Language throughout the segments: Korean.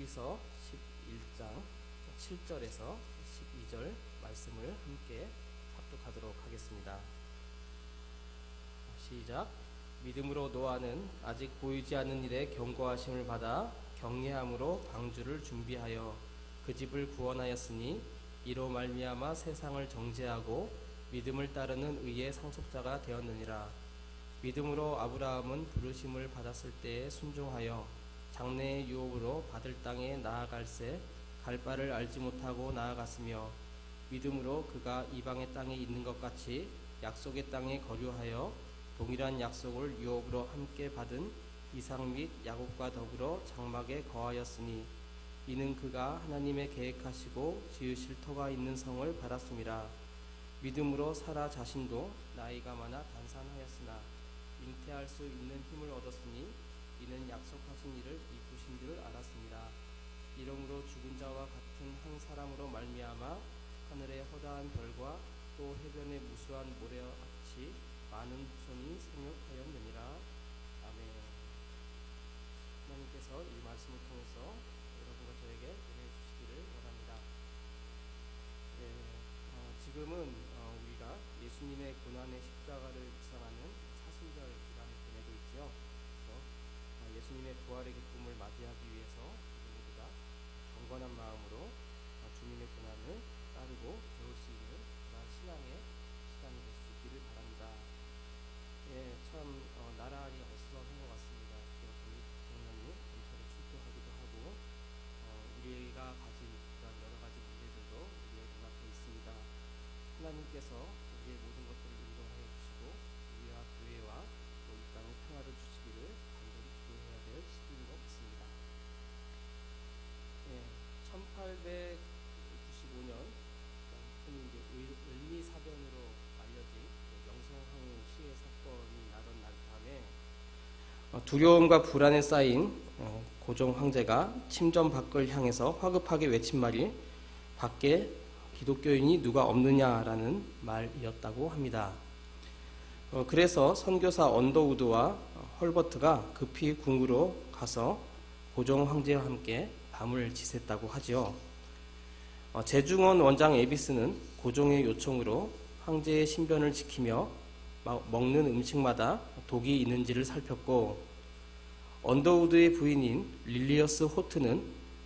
히브리서 11장 7절에서 12절 말씀을 함께 합독하도록 하겠습니다. 시작. 믿음으로 노아는 아직 보이지 않는 일에 경고하심을 받아 경외함으로 방주를 준비하여 그 집을 구원하였으니 이로 말미암아 세상을 정죄하고 믿음을 따르는 의의 상속자가 되었느니라. 믿음으로 아브라함은 부르심을 받았을 때에 순종하여 장래의 유업으로 받을 땅에 나아갈새 갈 바를 알지 못하고 나아갔으며 믿음으로 그가 이방의 땅에 있는 것 같이 약속의 땅에 거류하여 동일한 약속을 유업으로 함께 받은 이삭 및 야곱과 더불어 장막에 거하였으니 이는 그가 하나님의 계획하시고 지으실 터가 있는 성을 받았음이라. 믿음으로 사라 자신도 나이가 많아 단산하였으나 잉태할 수 있는 힘을 얻었으니 이는 약속하신 이를 이끄신 줄 알았습니다. 이러므로 죽은 자와 같은 한 사람으로 말미암아 하늘의 허다한 별과 또 해변의 무수한 모래와 같이 많은 후손이 생육하였느니라. 아멘. 하나님께서 이 말씀을 통해서 여러분과 저에게 은혜 주시기를 원합니다. 지금은 우리가 예수님의 고난의 십자가를 묵상하는 사순절 기간을 보내고 있죠. 그래서 예수님의 부활의 기쁨을 맞이하기 위해서 우리가 경건한 마음으로 주님의 고난을 따르고 배울 수 있는 그런 신앙의 시간이 될 수 있기를 바랍니다. 참 나날이 어수선한 것 같습니다. 우리 장로님 검찰에 출두하기도 하고 우리가 가진 그런 여러 가지 문제들도 우리의 눈앞에 있습니다. 하나님께서 우리의 모든 것들을 인도하여 주시고 우리와 교회와 또 이 땅에 평화를 주시기를 간절히 기도해야 될 시기인 것 같습니다. 1895년 흔히 을미사변으로 알려진 명성황후 시해 사건이 나던 날 밤에 두려움과 불안에 쌓인 고종 황제가 침전 밖을 향해서 화급하게 외친 말이 밖에 기독교인이 누가 없느냐라는 말이었다고 합니다. 그래서 선교사 언더우드와 헐버트가 급히 궁으로 가서 고종 황제와 함께 밤을 지샜다고 하지요. 제중원 원장 에비스는 고종의 요청으로 황제의 신변을 지키며 먹는 음식마다 독이 있는지를 살폈고 언더우드의 부인인 릴리어스 호트는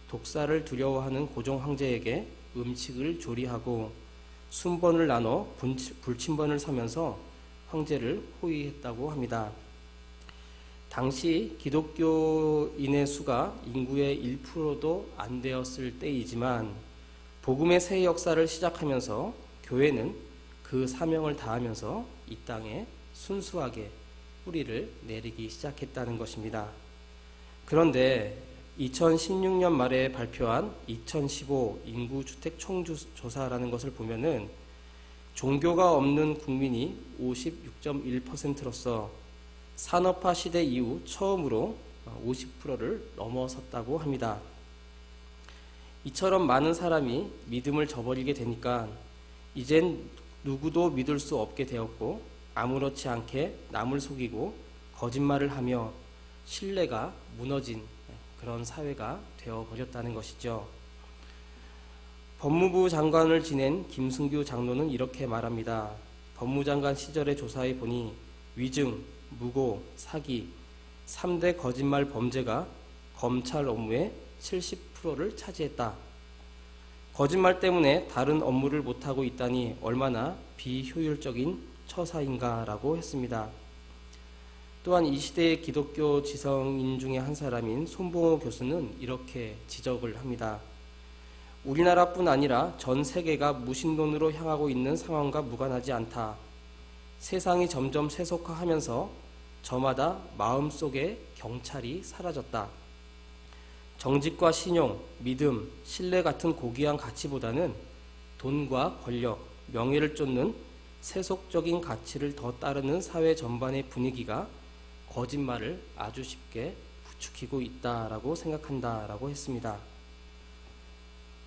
독사를 두려워하는 고종 황제에게 음식을 조리하고 순번을 나눠 불침번을 서면서 황제를 호위했다고 합니다. 당시 기독교인의 수가 인구의 1%도 안 되었을 때이지만 복음의 새 역사를 시작하면서 교회는 그 사명을 다하면서 이 땅에 순수하게 뿌리를 내리기 시작했다는 것입니다. 그런데 2016년 말에 발표한 2015 인구주택 총조사라는 것을 보면은 종교가 없는 국민이 56.1%로서 산업화 시대 이후 처음으로 50%를 넘어섰다고 합니다. 이처럼 많은 사람이 믿음을 저버리게 되니까 이젠 누구도 믿을 수 없게 되었고 아무렇지 않게 남을 속이고 거짓말을 하며 신뢰가 무너진 그런 사회가 되어버렸다는 것이죠. 법무부 장관을 지낸 김승규 장로는 이렇게 말합니다. 법무장관 시절의 조사에 보니 위증, 무고, 사기, 3대 거짓말 범죄가 검찰 업무의 70%를 차지했다. 거짓말 때문에 다른 업무를 못하고 있다니 얼마나 비효율적인 처사인가라고 했습니다. 또한 이 시대의 기독교 지성인 중에 한 사람인 손봉호 교수는 이렇게 지적을 합니다. 우리나라뿐 아니라 전 세계가 무신론으로 향하고 있는 상황과 무관하지 않다. 세상이 점점 세속화하면서 저마다 마음속에 경찰이 사라졌다. 정직과 신용, 믿음, 신뢰 같은 고귀한 가치보다는 돈과 권력, 명예를 쫓는 세속적인 가치를 더 따르는 사회 전반의 분위기가 거짓말을 아주 쉽게 부추기고 있다라고 생각한다라고 했습니다.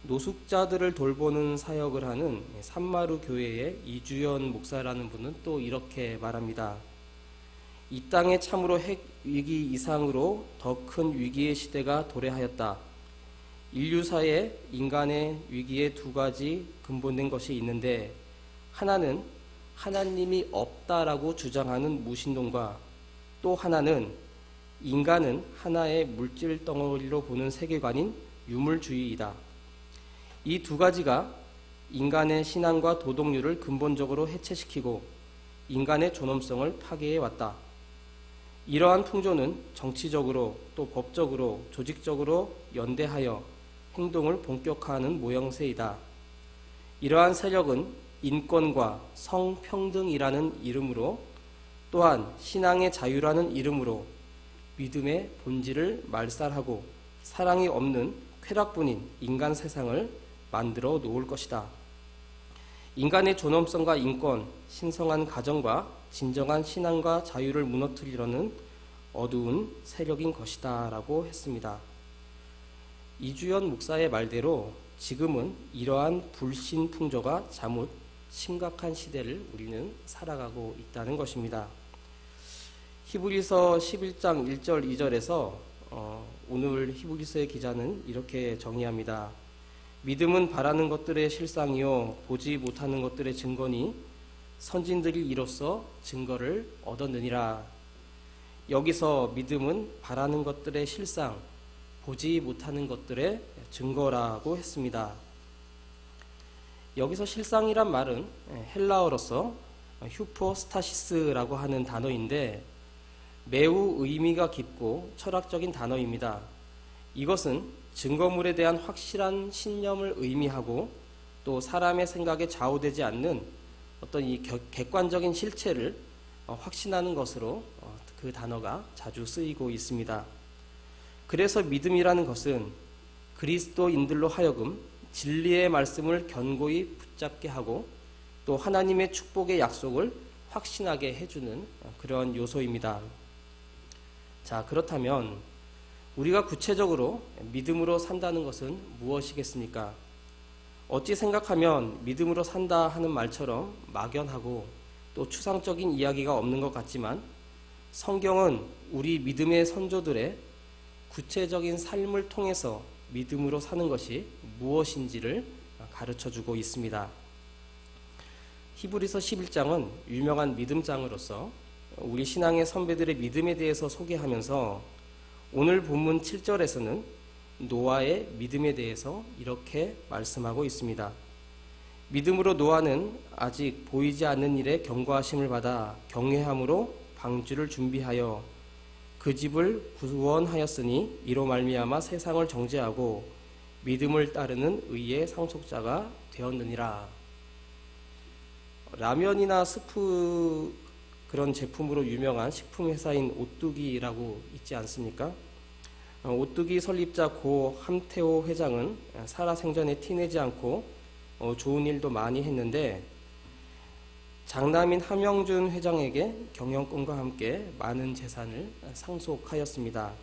노숙자들을 돌보는 사역을 하는 산마루 교회의 이주연 목사라는 분은 또 이렇게 말합니다. 이 땅에 참으로 핵 위기 이상으로 더 큰 위기의 시대가 도래하였다. 인류사의 인간의 위기에 두 가지 근본된 것이 있는데, 하나는 하나님이 없다라고 주장하는 무신론과 또 하나는 인간은 하나의 물질 덩어리로 보는 세계관인 유물주의이다. 이 두 가지가 인간의 신앙과 도덕률을 근본적으로 해체시키고 인간의 존엄성을 파괴해왔다. 이러한 풍조는 정치적으로 또 법적으로 조직적으로 연대하여 행동을 본격화하는 모형새이다. 이러한 세력은 인권과 성평등이라는 이름으로 또한 신앙의 자유라는 이름으로 믿음의 본질을 말살하고 사랑이 없는 쾌락뿐인 인간 세상을 만들어 놓을 것이다. 인간의 존엄성과 인권, 신성한 가정과 진정한 신앙과 자유를 무너뜨리려는 어두운 세력인 것이다 라고 했습니다. 이주연 목사의 말대로 지금은 이러한 불신 풍조가 잠옷 심각한 시대를 우리는 살아가고 있다는 것입니다. 히브리서 11장 1절 2절에서 오늘 히브리서의 기자는 이렇게 정의합니다. 믿음은 바라는 것들의 실상이요 보지 못하는 것들의 증거니 선진들이 이로써 증거를 얻었느니라. 여기서 믿음은 바라는 것들의 실상, 보지 못하는 것들의 증거라고 했습니다. 여기서 실상이란 말은 헬라어로서 휴포스타시스라고 하는 단어인데 매우 의미가 깊고 철학적인 단어입니다. 이것은 증거물에 대한 확실한 신념을 의미하고 또 사람의 생각에 좌우되지 않는 어떤 이 객관적인 실체를 확신하는 것으로 그 단어가 자주 쓰이고 있습니다. 그래서 믿음이라는 것은 그리스도인들로 하여금 진리의 말씀을 견고히 붙잡게 하고 또 하나님의 축복의 약속을 확신하게 해주는 그런 요소입니다. 자, 그렇다면 우리가 구체적으로 믿음으로 산다는 것은 무엇이겠습니까? 어찌 생각하면 믿음으로 산다 하는 말처럼 막연하고 또 추상적인 이야기가 없는 것 같지만 성경은 우리 믿음의 선조들의 구체적인 삶을 통해서 믿음으로 사는 것이 무엇인지를 가르쳐주고 있습니다. 히브리서 11장은 유명한 믿음장으로서 우리 신앙의 선배들의 믿음에 대해서 소개하면서 오늘 본문 7절에서는 노아의 믿음에 대해서 이렇게 말씀하고 있습니다. 믿음으로 노아는 아직 보이지 않는 일에 경고하심을 받아 경외함으로 방주를 준비하여 그 집을 구원하였으니 이로 말미암아 세상을 정죄하고 믿음을 따르는 의의 상속자가 되었느니라. 라면이나 스프 그런 제품으로 유명한 식품 회사인 오뚜기라고 있지 않습니까? 오뚜기 설립자 고 함태호 회장은 살아생전에 티내지 않고 좋은 일도 많이 했는데 장남인 함영준 회장에게 경영권과 함께 많은 재산을 상속하였습니다.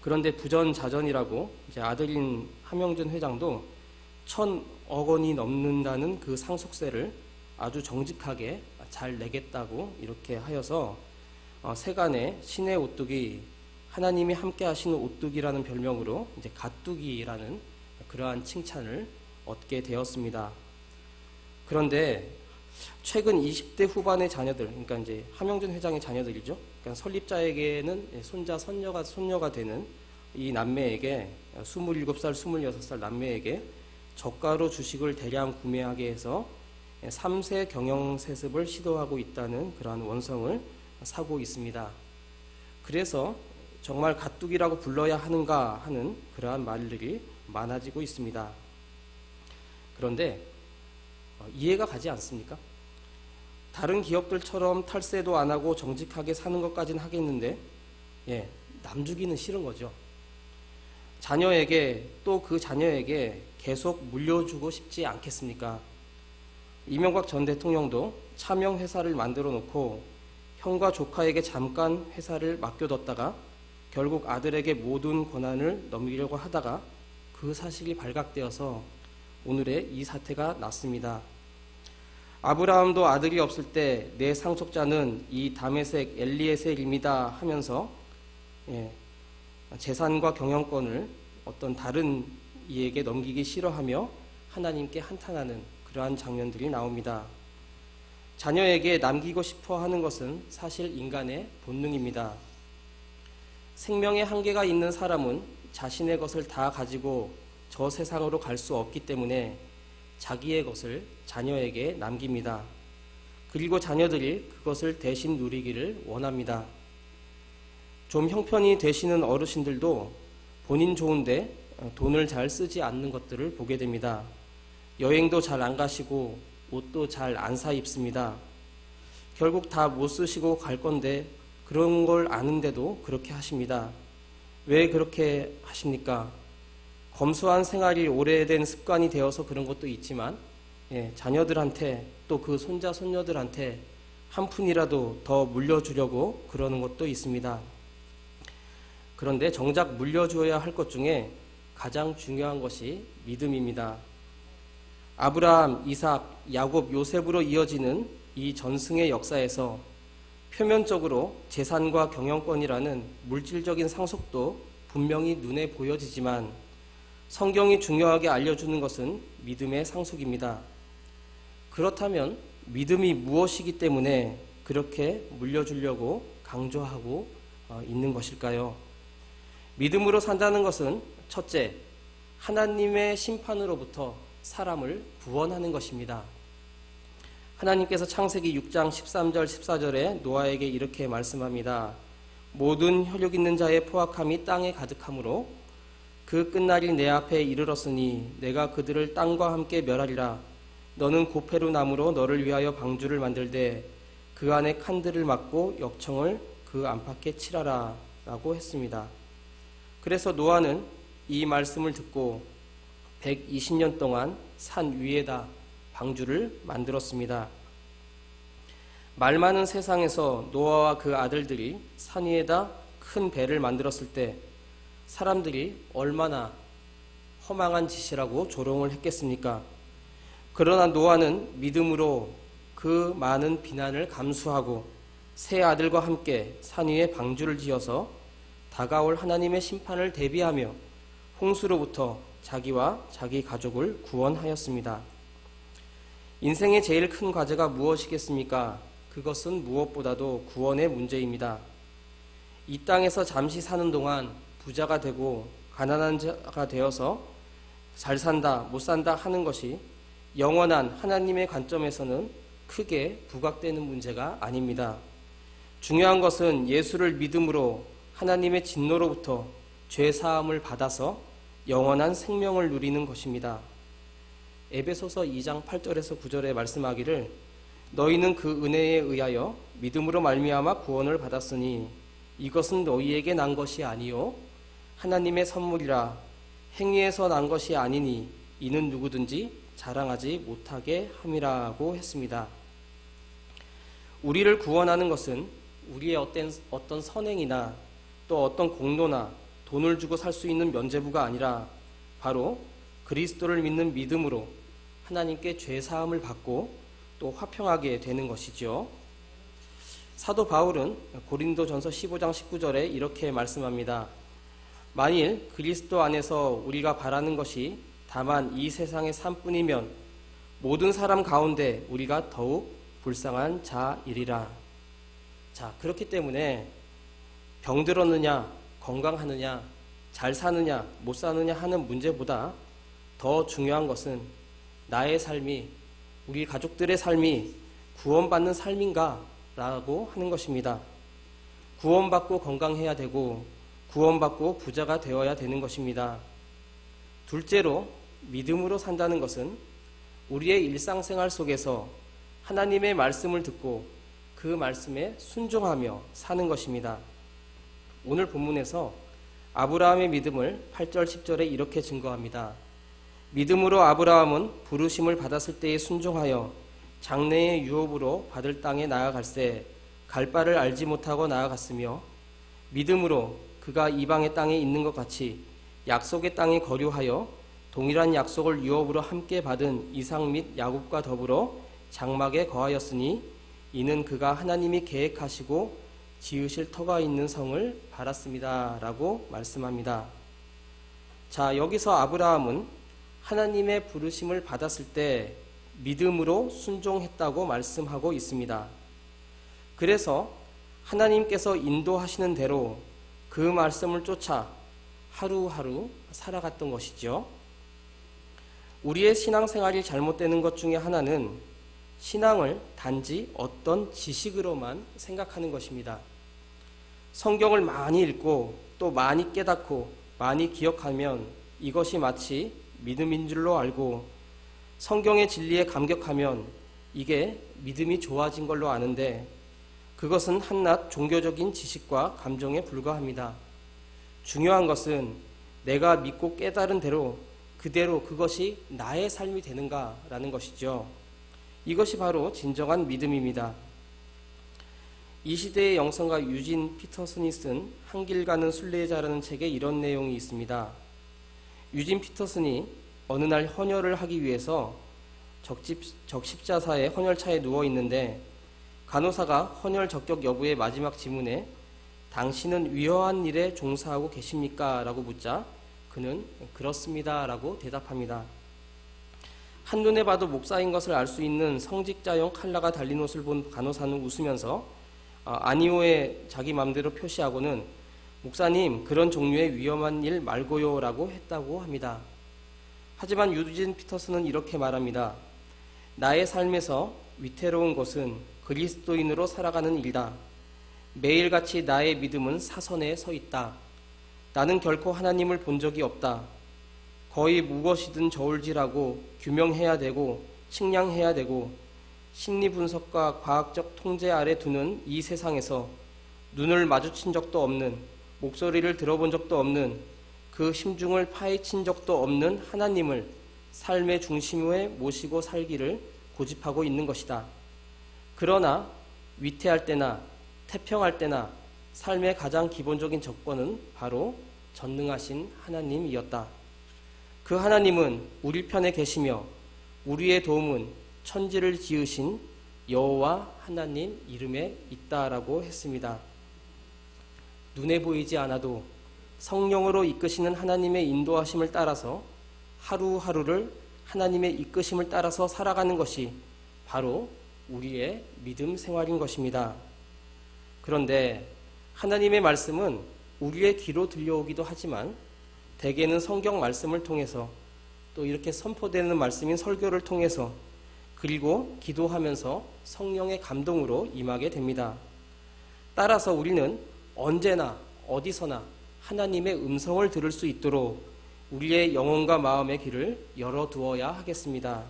그런데 부전자전이라고 이제 아들인 함영준 회장도 1,000억 원이 넘는다는 그 상속세를 아주 정직하게 잘 내겠다고 이렇게 하여서 세간에 신의 오뚜기, 하나님이 함께 하시는 오뚜기라는 별명으로 이제 가뚜기라는 그러한 칭찬을 얻게 되었습니다. 그런데 최근 20대 후반의 자녀들, 그러니까 이제 함영준 회장의 자녀들이죠. 그러니까 설립자에게는 손자, 손녀가 되는 이 남매에게 27살, 26살 남매에게 저가로 주식을 대량 구매하게 해서 3세 경영세습을 시도하고 있다는 그러한 원성을 사고 있습니다. 그래서 정말 가뚝이라고 불러야 하는가 하는 그러한 말들이 많아지고 있습니다. 그런데 이해가 가지 않습니까? 다른 기업들처럼 탈세도 안 하고 정직하게 사는 것까지는 하겠는데 남 주기는 싫은 거죠. 자녀에게 또 그 자녀에게 계속 물려주고 싶지 않겠습니까? 이명박 전 대통령도 차명 회사를 만들어 놓고 형과 조카에게 잠깐 회사를 맡겨뒀다가 결국 아들에게 모든 권한을 넘기려고 하다가 그 사실이 발각되어서 오늘의 이 사태가 났습니다. 아브라함도 아들이 없을 때 내 상속자는 이 다메섹 엘리에셀입니다 하면서 재산과 경영권을 어떤 다른 이에게 넘기기 싫어하며 하나님께 한탄하는 그러한 장면들이 나옵니다. 자녀에게 남기고 싶어 하는 것은 사실 인간의 본능입니다. 생명의 한계가 있는 사람은 자신의 것을 다 가지고 저 세상으로 갈 수 없기 때문에 자기의 것을 자녀에게 남깁니다. 그리고 자녀들이 그것을 대신 누리기를 원합니다. 좀 형편이 되시는 어르신들도 본인 좋은데 돈을 잘 쓰지 않는 것들을 보게 됩니다. 여행도 잘 안 가시고 옷도 잘 안 사 입습니다. 결국 다 못 쓰시고 갈 건데 그런 걸 아는데도 그렇게 하십니다. 왜 그렇게 하십니까? 검소한 생활이 오래된 습관이 되어서 그런 것도 있지만 자녀들한테 또 그 손자 손녀들한테 한 푼이라도 더 물려주려고 그러는 것도 있습니다. 그런데 정작 물려주어야 할 것 중에 가장 중요한 것이 믿음입니다. 아브라함, 이삭, 야곱, 요셉으로 이어지는 이 전승의 역사에서 표면적으로 재산과 경영권이라는 물질적인 상속도 분명히 눈에 보여지지만 성경이 중요하게 알려주는 것은 믿음의 상속입니다. 그렇다면 믿음이 무엇이기 때문에 그렇게 물려주려고 강조하고 있는 것일까요? 믿음으로 산다는 것은 첫째, 하나님의 심판으로부터 사람을 구원하는 것입니다. 하나님께서 창세기 6장 13절 14절에 노아에게 이렇게 말씀합니다. 모든 혈육 있는 자의 포악함이 땅에 가득하므로 그 끝날이 내 앞에 이르렀으니 내가 그들을 땅과 함께 멸하리라. 너는 고페루 나무로 너를 위하여 방주를 만들되 그 안에 칸들을 막고 역청을 그 안팎에 칠하라 라고 했습니다. 그래서 노아는 이 말씀을 듣고 120년 동안 산 위에다 방주를 만들었습니다. 말 많은 세상에서 노아와 그 아들들이 산 위에다 큰 배를 만들었을 때 사람들이 얼마나 허망한 짓이라고 조롱을 했겠습니까? 그러나 노아는 믿음으로 그 많은 비난을 감수하고 세 아들과 함께 산 위에 방주를 지어서 다가올 하나님의 심판을 대비하며 홍수로부터 자기와 자기 가족을 구원하였습니다. 인생의 제일 큰 과제가 무엇이겠습니까? 그것은 무엇보다도 구원의 문제입니다. 이 땅에서 잠시 사는 동안 부자가 되고 가난한 자가 되어서 잘 산다, 못 산다 하는 것이 영원한 하나님의 관점에서는 크게 부각되는 문제가 아닙니다. 중요한 것은 예수를 믿음으로 하나님의 진노로부터 죄 사함을 받아서 영원한 생명을 누리는 것입니다. 에베소서 2장 8절에서 9절에 말씀하기를 너희는 그 은혜에 의하여 믿음으로 말미암아 구원을 받았으니 이것은 너희에게 난 것이 아니요 하나님의 선물이라 행위에서 난 것이 아니니 이는 누구든지 자랑하지 못하게 함이라고 했습니다. 우리를 구원하는 것은 우리의 어떤 선행이나 또 어떤 공로나 돈을 주고 살 수 있는 면죄부가 아니라 바로 그리스도를 믿는 믿음으로 하나님께 죄 사함을 받고 또 화평하게 되는 것이죠. 사도 바울은 고린도전서 15장 19절에 이렇게 말씀합니다. 만일 그리스도 안에서 우리가 바라는 것이 다만 이 세상의 삶뿐이면 모든 사람 가운데 우리가 더욱 불쌍한 자이리라. 자, 그렇기 때문에 병들었느냐, 건강하느냐, 잘 사느냐, 못 사느냐 하는 문제보다 더 중요한 것은 나의 삶이, 우리 가족들의 삶이 구원받는 삶인가? 라고 하는 것입니다. 구원받고 건강해야 되고 구원받고 부자가 되어야 되는 것입니다. 둘째로 믿음으로 산다는 것은 우리의 일상생활 속에서 하나님의 말씀을 듣고 그 말씀에 순종하며 사는 것입니다. 오늘 본문에서 아브라함의 믿음을 8절 10절에 이렇게 증거합니다. 믿음으로 아브라함은 부르심을 받았을 때에 순종하여 장래의 유업으로 받을 땅에 나아갈새 갈 바를 알지 못하고 나아갔으며 믿음으로 그가 이방의 땅에 있는 것 같이 약속의 땅에 거류하여 동일한 약속을 유업으로 함께 받은 이삭 및 야곱과 더불어 장막에 거하였으니 이는 그가 하나님이 계획하시고 지으실 터가 있는 성을 바랐습니다. 라고 말씀합니다. 자, 여기서 아브라함은 하나님의 부르심을 받았을 때 믿음으로 순종했다고 말씀하고 있습니다. 그래서 하나님께서 인도하시는 대로 그 말씀을 쫓아 하루하루 살아갔던 것이죠. 우리의 신앙생활이 잘못되는 것 중에 하나는 신앙을 단지 어떤 지식으로만 생각하는 것입니다. 성경을 많이 읽고 또 많이 깨닫고 많이 기억하면 이것이 마치 믿음인 줄로 알고, 성경의 진리에 감격하면 이게 믿음이 좋아진 걸로 아는데, 그것은 한낱 종교적인 지식과 감정에 불과합니다. 중요한 것은 내가 믿고 깨달은 대로 그대로 그것이 나의 삶이 되는가라는 것이죠. 이것이 바로 진정한 믿음입니다. 이 시대의 영성가 유진 피터슨이 쓴 한길 가는 순례자라는 책에 이런 내용이 있습니다. 유진 피터슨이 어느 날 헌혈을 하기 위해서 적십자사의 헌혈차에 누워 있는데, 간호사가 헌혈 적격 여부의 마지막 질문에 당신은 위험한 일에 종사하고 계십니까? 라고 묻자 그는 그렇습니다 라고 대답합니다. 한눈에 봐도 목사인 것을 알 수 있는 성직자용 칼라가 달린 옷을 본 간호사는 웃으면서 아니오에 자기 맘대로 표시하고는 목사님, 그런 종류의 위험한 일 말고요 라고 했다고 합니다. 하지만 유진 피터슨은 이렇게 말합니다. 나의 삶에서 위태로운 것은 그리스도인으로 살아가는 일이다. 매일같이 나의 믿음은 사선에 서 있다. 나는 결코 하나님을 본 적이 없다. 거의 무엇이든 저울질하고 규명해야 되고 측량해야 되고 심리 분석과 과학적 통제 아래 두는 이 세상에서 눈을 마주친 적도 없는, 목소리를 들어본 적도 없는, 그 심중을 파헤친 적도 없는 하나님을 삶의 중심에 모시고 살기를 고집하고 있는 것이다. 그러나 위태할 때나 태평할 때나 삶의 가장 기본적인 조건은 바로 전능하신 하나님이었다. 그 하나님은 우리 편에 계시며 우리의 도움은 천지를 지으신 여호와 하나님 이름에 있다라고 했습니다. 눈에 보이지 않아도 성령으로 이끄시는 하나님의 인도하심을 따라서 하루하루를 하나님의 이끄심을 따라서 살아가는 것이 바로 우리의 믿음 생활인 것입니다. 그런데 하나님의 말씀은 우리의 귀로 들려오기도 하지만 대개는 성경 말씀을 통해서, 또 이렇게 선포되는 말씀인 설교를 통해서, 그리고 기도하면서 성령의 감동으로 임하게 됩니다. 따라서 우리는 언제나 어디서나 하나님의 음성을 들을 수 있도록 우리의 영혼과 마음의 귀를 열어두어야 하겠습니다.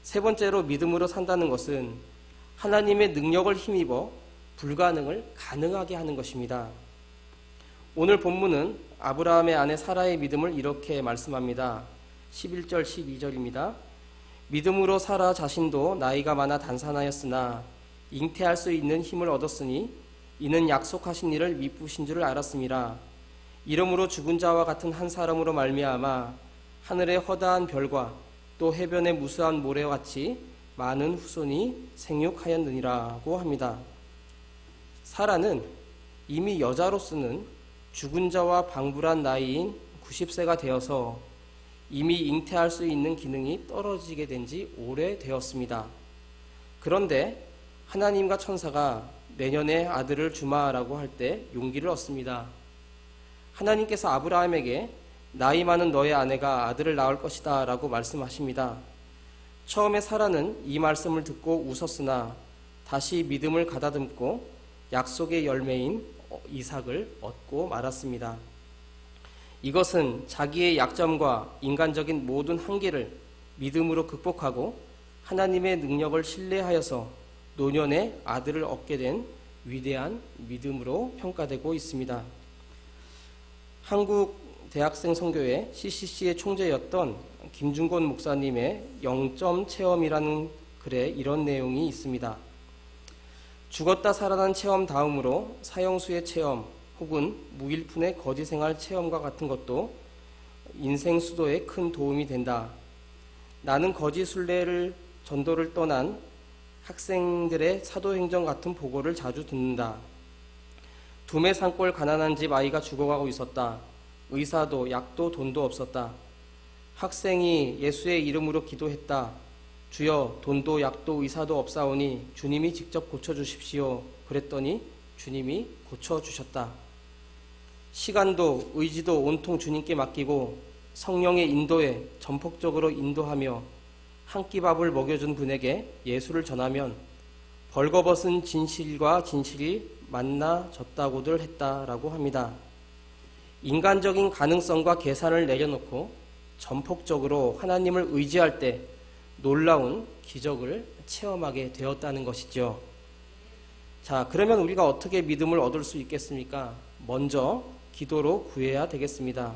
세 번째로 믿음으로 산다는 것은 하나님의 능력을 힘입어 불가능을 가능하게 하는 것입니다. 오늘 본문은 아브라함의 아내 사라의 믿음을 이렇게 말씀합니다. 11절 12절입니다. 믿음으로 사라 자신도 나이가 많아 단산하였으나 잉태할 수 있는 힘을 얻었으니 이는 약속하신 일을 미쁘신 줄 알았음이라. 이러므로 죽은 자와 같은 한 사람으로 말미암아 하늘의 허다한 별과 또 해변의 무수한 모래와 같이 많은 후손이 생육하였느니라고 합니다. 사라는 이미 여자로서는 죽은 자와 방불한 나이인 90세가 되어서 이미 잉태할 수 있는 기능이 떨어지게 된 지 오래되었습니다. 그런데 하나님과 천사가 내년에 아들을 주마라고 할 때 용기를 얻습니다. 하나님께서 아브라함에게 나이 많은 너의 아내가 아들을 낳을 것이다 라고 말씀하십니다. 처음에 사라는 이 말씀을 듣고 웃었으나 다시 믿음을 가다듬고 약속의 열매인 이삭을 얻고 말았습니다. 이것은 자기의 약점과 인간적인 모든 한계를 믿음으로 극복하고 하나님의 능력을 신뢰하여서 노년에 아들을 얻게 된 위대한 믿음으로 평가되고 있습니다. 한국 대학생 선교회 CCC의 총재였던 김중곤 목사님의 0점 체험이라는 글에 이런 내용이 있습니다. 죽었다 살아난 체험 다음으로 사형수의 체험 혹은 무일푼의 거지 생활 체험과 같은 것도 인생 수도에 큰 도움이 된다. 나는 거지 순례를 전도를 떠난 학생들의 사도행전 같은 보고를 자주 듣는다. 두메 산골 가난한 집 아이가 죽어가고 있었다. 의사도 약도 돈도 없었다. 학생이 예수의 이름으로 기도했다. 주여, 돈도 약도 의사도 없사오니 주님이 직접 고쳐주십시오. 그랬더니 주님이 고쳐주셨다. 시간도 의지도 온통 주님께 맡기고 성령의 인도에 전폭적으로 인도하며 한 끼 밥을 먹여준 분에게 예수를 전하면 벌거벗은 진실과 진실이 만나졌다고들 했다라고 합니다. 인간적인 가능성과 계산을 내려놓고 전폭적으로 하나님을 의지할 때 놀라운 기적을 체험하게 되었다는 것이죠. 자, 그러면 우리가 어떻게 믿음을 얻을 수 있겠습니까? 먼저 기도로 구해야 되겠습니다.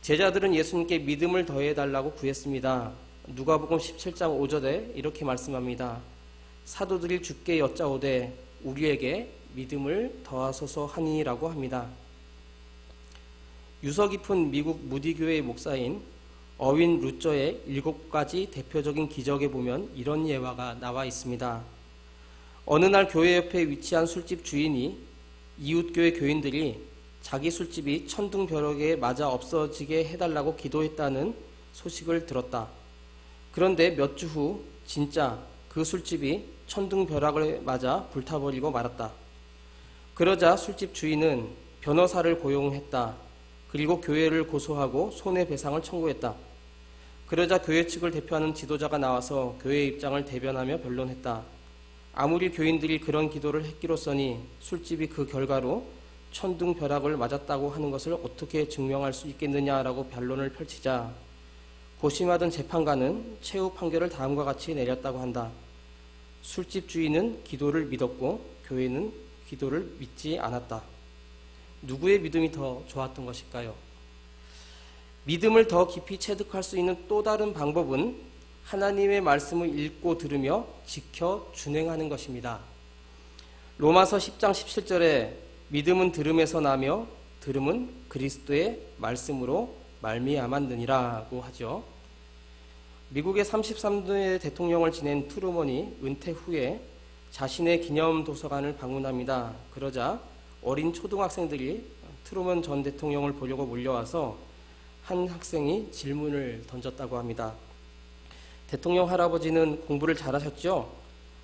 제자들은 예수님께 믿음을 더해달라고 구했습니다. 누가복음 17장 5절에 이렇게 말씀합니다. 사도들이 주께 여짜오되 우리에게 믿음을 더하소서 하니라고 합니다. 유서 깊은 미국 무디교회 목사인 어윈 루저의 7가지 대표적인 기적에 보면 이런 예화가 나와 있습니다. 어느 날 교회 옆에 위치한 술집 주인이 이웃교회 교인들이 자기 술집이 천둥벼락에 맞아 없어지게 해달라고 기도했다는 소식을 들었다. 그런데 몇 주 후 진짜 그 술집이 천둥벼락을 맞아 불타버리고 말았다. 그러자 술집 주인은 변호사를 고용했다. 그리고 교회를 고소하고 손해배상을 청구했다. 그러자 교회 측을 대표하는 지도자가 나와서 교회 입장을 대변하며 변론했다. 아무리 교인들이 그런 기도를 했기로써니 술집이 그 결과로 천둥벼락을 맞았다고 하는 것을 어떻게 증명할 수 있겠느냐라고 변론을 펼치자 고심하던 재판관은 최후 판결을 다음과 같이 내렸다고 한다. 술집 주인은 기도를 믿었고 교회는 기도를 믿지 않았다. 누구의 믿음이 더 좋았던 것일까요? 믿음을 더 깊이 체득할 수 있는 또 다른 방법은 하나님의 말씀을 읽고 들으며 지켜 준행하는 것입니다. 로마서 10장 17절에 믿음은 들음에서 나며 들음은 그리스도의 말씀으로 말미암았느니라고 하죠. 미국의 33대 대통령을 지낸 트루먼이 은퇴 후에 자신의 기념 도서관을 방문합니다. 그러자 어린 초등학생들이 트루먼 전 대통령을 보려고 몰려와서 한 학생이 질문을 던졌다고 합니다. 대통령 할아버지는 공부를 잘하셨죠?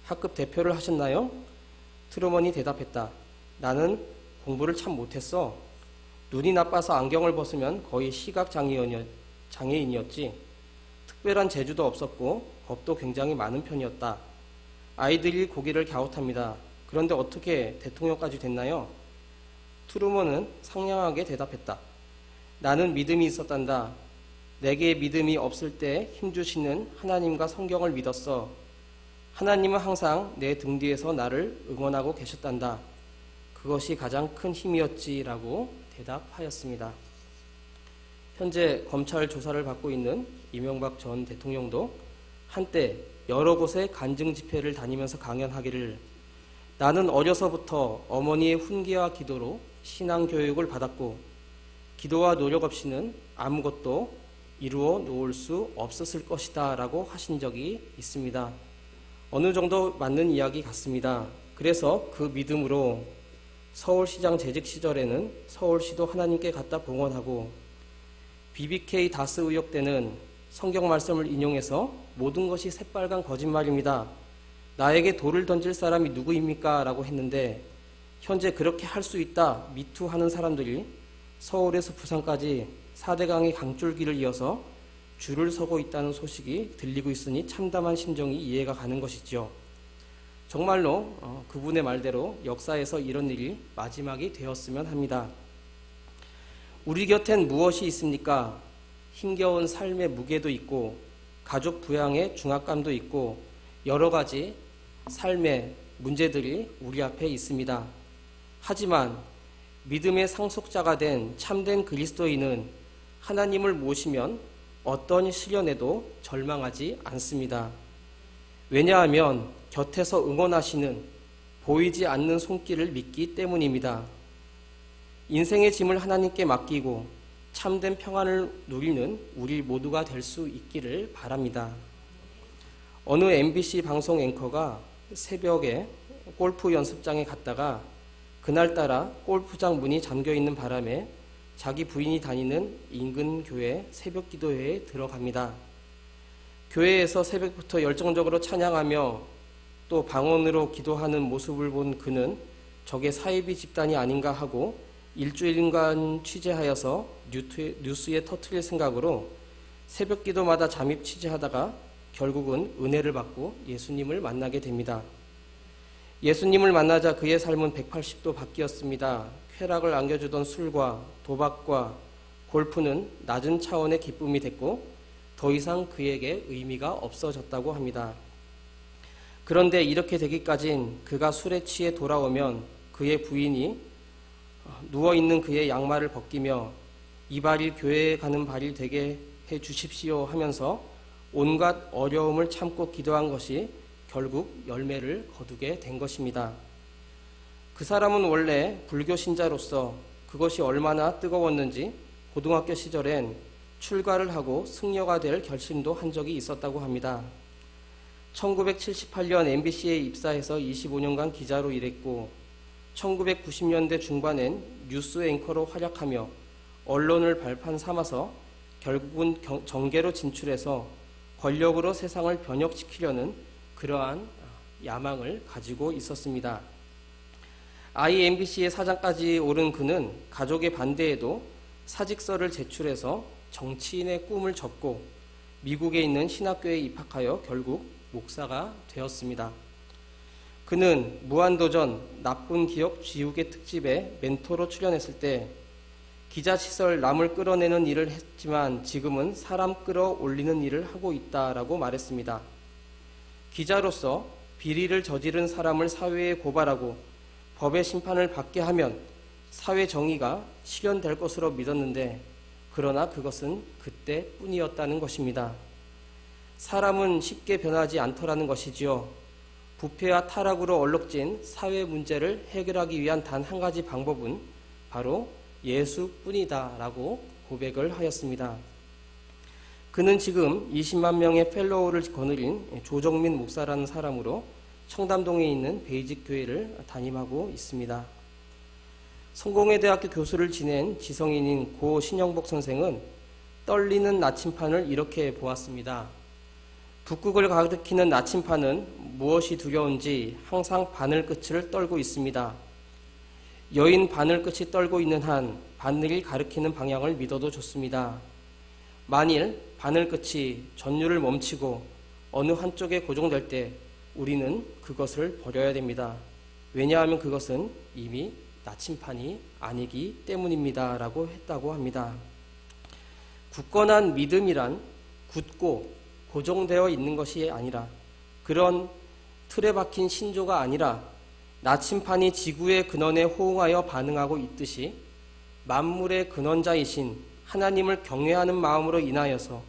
학급 대표를 하셨나요? 트루먼이 대답했다. 나는 공부를 참 못했어. 눈이 나빠서 안경을 벗으면 거의 시각장애인이었지. 특별한 재주도 없었고 겁도 굉장히 많은 편이었다. 아이들이 고개를 갸웃합니다. 그런데 어떻게 대통령까지 됐나요? 트루먼은 상냥하게 대답했다. 나는 믿음이 있었단다. 내게 믿음이 없을 때 힘주시는 하나님과 성경을 믿었어. 하나님은 항상 내 등 뒤에서 나를 응원하고 계셨단다. 그것이 가장 큰 힘이었지라고 대답하였습니다. 현재 검찰 조사를 받고 있는 이명박 전 대통령도 한때 여러 곳에 간증 집회를 다니면서 강연하기를 나는 어려서부터 어머니의 훈계와 기도로 신앙 교육을 받았고 기도와 노력 없이는 아무것도 이루어 놓을 수 없었을 것이다 라고 하신 적이 있습니다. 어느 정도 맞는 이야기 같습니다. 그래서 그 믿음으로 서울시장 재직 시절에는 서울시도 하나님께 갖다 봉헌하고 BBK 다스 의혹 때는 성경 말씀을 인용해서 모든 것이 새빨간 거짓말입니다. 나에게 돌을 던질 사람이 누구입니까? 라고 했는데 현재 그렇게 할 수 있다 미투 하는 사람들이 서울에서 부산까지 4대강의 강줄기를 이어서 줄을 서고 있다는 소식이 들리고 있으니 참담한 심정이 이해가 가는 것이죠. 정말로 그분의 말대로 역사에서 이런 일이 마지막이 되었으면 합니다. 우리 곁엔 무엇이 있습니까? 힘겨운 삶의 무게도 있고 가족 부양의 중압감도 있고 여러 가지 삶의 문제들이 우리 앞에 있습니다. 하지만 믿음의 상속자가 된 참된 그리스도인은 하나님을 모시면 어떤 시련에도 절망하지 않습니다. 왜냐하면 곁에서 응원하시는 보이지 않는 손길을 믿기 때문입니다. 인생의 짐을 하나님께 맡기고 참된 평안을 누리는 우리 모두가 될 수 있기를 바랍니다. 어느 MBC 방송 앵커가 새벽에 골프 연습장에 갔다가 그날따라 골프장 문이 잠겨있는 바람에 자기 부인이 다니는 인근 교회 새벽 기도회에 들어갑니다. 교회에서 새벽부터 열정적으로 찬양하며 또 방언으로 기도하는 모습을 본 그는 저게 사이비 집단이 아닌가 하고 일주일간 취재하여서 뉴스에 터뜨릴 생각으로 새벽 기도마다 잠입 취재하다가 결국은 은혜를 받고 예수님을 만나게 됩니다. 예수님을 만나자 그의 삶은 180도 바뀌었습니다. 쾌락을 안겨주던 술과 도박과 골프는 낮은 차원의 기쁨이 됐고 더 이상 그에게 의미가 없어졌다고 합니다. 그런데 이렇게 되기까진 그가 술에 취해 돌아오면 그의 부인이 누워있는 그의 양말을 벗기며 이 발이 교회에 가는 발이 되게 해 주십시오 하면서 온갖 어려움을 참고 기도한 것이 결국 열매를 거두게 된 것입니다. 그 사람은 원래 불교 신자로서 그것이 얼마나 뜨거웠는지 고등학교 시절엔 출가를 하고 승려가 될 결심도 한 적이 있었다고 합니다. 1978년 MBC에 입사해서 25년간 기자로 일했고 1990년대 중반엔 뉴스 앵커로 활약하며 언론을 발판 삼아서 결국은 정계로 진출해서 권력으로 세상을 변혁시키려는 그러한 야망을 가지고 있었습니다. IMBC의 사장까지 오른 그는 가족의 반대에도 사직서를 제출해서 정치인의 꿈을 접고 미국에 있는 신학교에 입학하여 결국 목사가 되었습니다. 그는 무한도전 나쁜 기억 지우개 특집에 멘토로 출연했을 때 기자시설 남을 끌어내는 일을 했지만 지금은 사람 끌어올리는 일을 하고 있다라고 말했습니다. 기자로서 비리를 저지른 사람을 사회에 고발하고 법의 심판을 받게 하면 사회 정의가 실현될 것으로 믿었는데 그러나 그것은 그때뿐이었다는 것입니다. 사람은 쉽게 변하지 않더라는 것이지요. 부패와 타락으로 얼룩진 사회 문제를 해결하기 위한 단 한 가지 방법은 바로 예수뿐이다라고 고백을 하였습니다. 그는 지금 20만 명의 펠로우를 거느린 조정민 목사라는 사람으로 청담동에 있는 베이직 교회를 담임하고 있습니다. 성공회 대학교 교수를 지낸 지성인인 고 신영복 선생은 떨리는 나침판을 이렇게 보았습니다. 북극을 가리키는 나침판은 무엇이 두려운지 항상 바늘끝을 떨고 있습니다. 여인 바늘끝이 떨고 있는 한 바늘이 가리키는 방향을 믿어도 좋습니다. 만일 바늘끝이 전류를 멈추고 어느 한쪽에 고정될 때 우리는 그것을 버려야 됩니다. 왜냐하면 그것은 이미 나침판이 아니기 때문입니다. 라고 했다고 합니다. 굳건한 믿음이란 굳고 고정되어 있는 것이 아니라 그런 틀에 박힌 신조가 아니라 나침판이 지구의 근원에 호응하여 반응하고 있듯이 만물의 근원자이신 하나님을 경외하는 마음으로 인하여서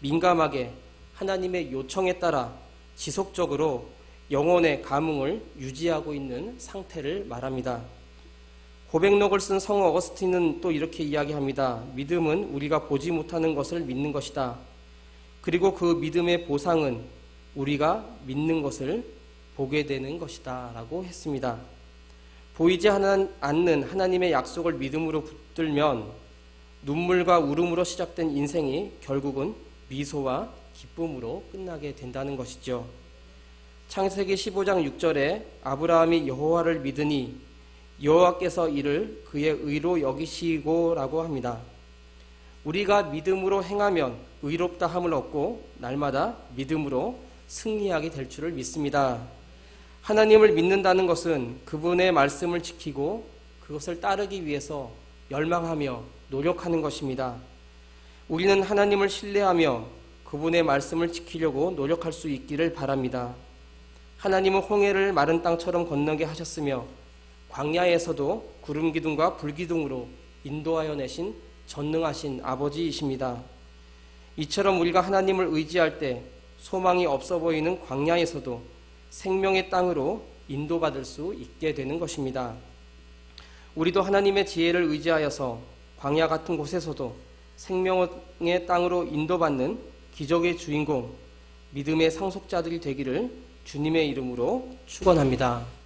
민감하게 하나님의 요청에 따라 지속적으로 영혼의 감흥을 유지하고 있는 상태를 말합니다. 고백록을 쓴 성 어거스틴은 또 이렇게 이야기합니다. 믿음은 우리가 보지 못하는 것을 믿는 것이다. 그리고 그 믿음의 보상은 우리가 믿는 것을 보게 되는 것이다 라고 했습니다. 보이지 않는 하나님의 약속을 믿음으로 붙들면 눈물과 울음으로 시작된 인생이 결국은 미소와 기쁨으로 끝나게 된다는 것이죠. 창세기 15장 6절에 아브라함이 여호와를 믿으니 여호와께서 이를 그의 의로 여기시고 라고 합니다. 우리가 믿음으로 행하면 의롭다 함을 얻고 날마다 믿음으로 승리하게 될 줄을 믿습니다. 하나님을 믿는다는 것은 그분의 말씀을 지키고 그것을 따르기 위해서 열망하며 노력하는 것입니다. 우리는 하나님을 신뢰하며 그분의 말씀을 지키려고 노력할 수 있기를 바랍니다. 하나님은 홍해를 마른 땅처럼 건너게 하셨으며 광야에서도 구름 기둥과 불 기둥으로 인도하여 내신 전능하신 아버지이십니다. 이처럼 우리가 하나님을 의지할 때 소망이 없어 보이는 광야에서도 생명의 땅으로 인도받을 수 있게 되는 것입니다. 우리도 하나님의 지혜를 의지하여서 광야 같은 곳에서도 생명의 땅으로 인도받는 기적의 주인공, 믿음의 상속자들이 되기를 주님의 이름으로 축원합니다.